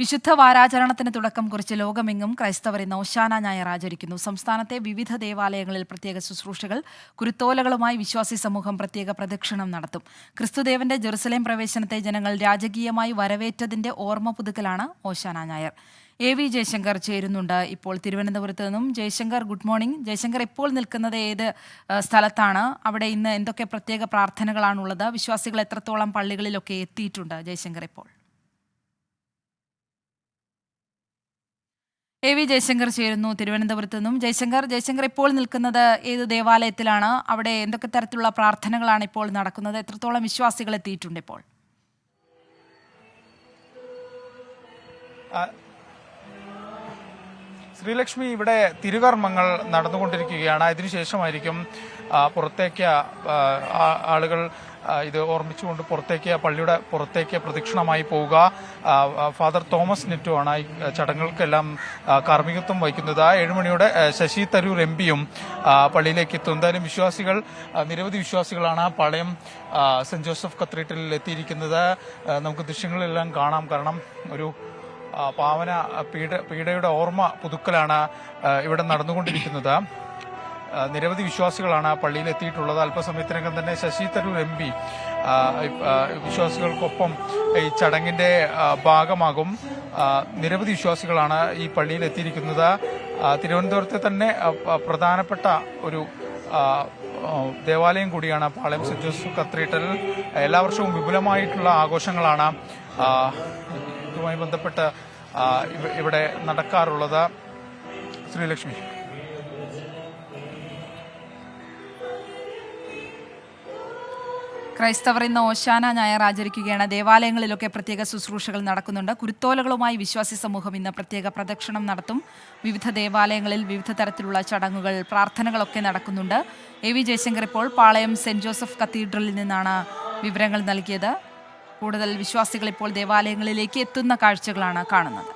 വിശുദ്ധ വാരാചരണത്തിന് തുടക്കം കുറിച്ച് ലോകമെങ്ങും ക്രൈസ്തവർ ഇന്ന് ഓശാന ഞായർ ആചരിക്കുന്നു. സംസ്ഥാനത്തെ വിവിധ ദേവാലയങ്ങളിൽ പ്രത്യേക ശുശ്രൂഷകൾ, കുരുത്തോലകളുമായി വിശ്വാസി സമൂഹം പ്രത്യേക പ്രദക്ഷിണം നടത്തും. ക്രിസ്തുദേവന്റെ ജെറുസലേം പ്രവേശനത്തെ ജനങ്ങൾ രാജകീയമായി വരവേറ്റതിന്റെ ഓർമ്മ പുതുക്കലാണ് ഓശാന ഞായർ. AV ജയശങ്കർ ചേരുന്നുണ്ട് ഇപ്പോൾ തിരുവനന്തപുരത്ത് നിന്നും. Jaishankar, good morning. ജയശങ്കർ, ഇപ്പോൾ നിൽക്കുന്നത് ഏത് സ്ഥലത്താണ്? അവിടെ ഇന്ന് എന്തൊക്കെ പ്രത്യേക പ്രാർത്ഥനകളാണുള്ളത്? വിശ്വാസികൾ എത്രത്തോളം പള്ളികളിലൊക്കെ എത്തിയിട്ടുണ്ട്? ജയശങ്കർ, ഇപ്പോൾ AV ജയശങ്കർ ചേരുന്നു തിരുവനന്തപുരത്ത് നിന്നും. ജയശങ്കർ ഇപ്പോൾ നിൽക്കുന്നത് ഏത് ദേവാലയത്തിലാണ്? അവിടെ എന്തൊക്കെ തരത്തിലുള്ള പ്രാർത്ഥനകളാണ് ഇപ്പോൾ നടക്കുന്നത്? എത്രത്തോളം വിശ്വാസികൾ എത്തിയിട്ടുണ്ട് ഇപ്പോൾ? ശ്രീലക്ഷ്മി, ഇവിടെ തിരുകർമ്മങ്ങൾ നടന്നുകൊണ്ടിരിക്കുകയാണ്. അതിനുശേഷമായിരിക്കും പുറത്തേക്ക് ആളുകൾ ഇത് ഓർമ്മിച്ചുകൊണ്ട് പള്ളിയുടെ പുറത്തേക്ക് പ്രദക്ഷിണമായി പോവുക. ഫാദർ തോമസ് നെറ്റോ ആണ് ഈ ചടങ്ങുകൾക്കെല്ലാം കാർമ്മികത്വം വഹിക്കുന്നത്. 7 മണിയോടെ ശശി തരൂർ MP പള്ളിയിലേക്ക് എത്തും. എന്തായാലും നിരവധി വിശ്വാസികളാണ് പാളയം സെന്റ് ജോസഫ് കത്തീഡ്രലിൽ എത്തിയിരിക്കുന്നത്. നമുക്ക് ദൃശ്യങ്ങളെല്ലാം കാണാം. കാരണം ഒരു പാവന പീഡയുടെ ഓർമ്മ പുതുക്കലാണ് ഇവിടെ നടന്നുകൊണ്ടിരിക്കുന്നത്. നിരവധി വിശ്വാസികളാണ് പള്ളിയിൽ എത്തിയിട്ടുള്ളത്. അല്പസമയത്തിനകം തന്നെ ശശി തരൂർ MP വിശ്വാസികൾക്കൊപ്പം ഈ ചടങ്ങിന്റെ ഭാഗമാകും. നിരവധി വിശ്വാസികളാണ് ഈ പള്ളിയിൽ എത്തിയിരിക്കുന്നത്. തിരുവനന്തപുരത്തെ തന്നെ പ്രധാനപ്പെട്ട ഒരു ദേവാലയം കൂടിയാണ് പാളയം സെന്റ് ജോസഫ് കത്തീഡ്രൽ. എല്ലാ വർഷവും വിപുലമായിട്ടുള്ള ആഘോഷങ്ങളാണ് ഇതുമായി ബന്ധപ്പെട്ട് ഇവിടെ നടക്കാറുള്ളത്. ശ്രീലക്ഷ്മി, ക്രൈസ്തവർ ഇന്ന് ഓശാന ഞായർ ആചരിക്കുകയാണ്. ദേവാലയങ്ങളിലൊക്കെ പ്രത്യേക ശുശ്രൂഷകൾ നടക്കുന്നുണ്ട്. കുരുത്തോലകളുമായി വിശ്വാസി സമൂഹം ഇന്ന് പ്രത്യേക പ്രദക്ഷിണം നടത്തും. വിവിധ ദേവാലയങ്ങളിൽ വിവിധ തരത്തിലുള്ള ചടങ്ങുകൾ, പ്രാർത്ഥനകളൊക്കെ നടക്കുന്നുണ്ട്. AV ജയശങ്കർ ഇപ്പോൾ പാളയം സെന്റ് ജോസഫ് കത്തീഡ്രലിൽ നിന്നാണ് വിവരങ്ങൾ നൽകിയത്. കൂടുതൽ വിശ്വാസികൾ ഇപ്പോൾ ദേവാലയങ്ങളിലേക്ക് എത്തുന്ന കാഴ്ചകളാണ് കാണുന്നത്.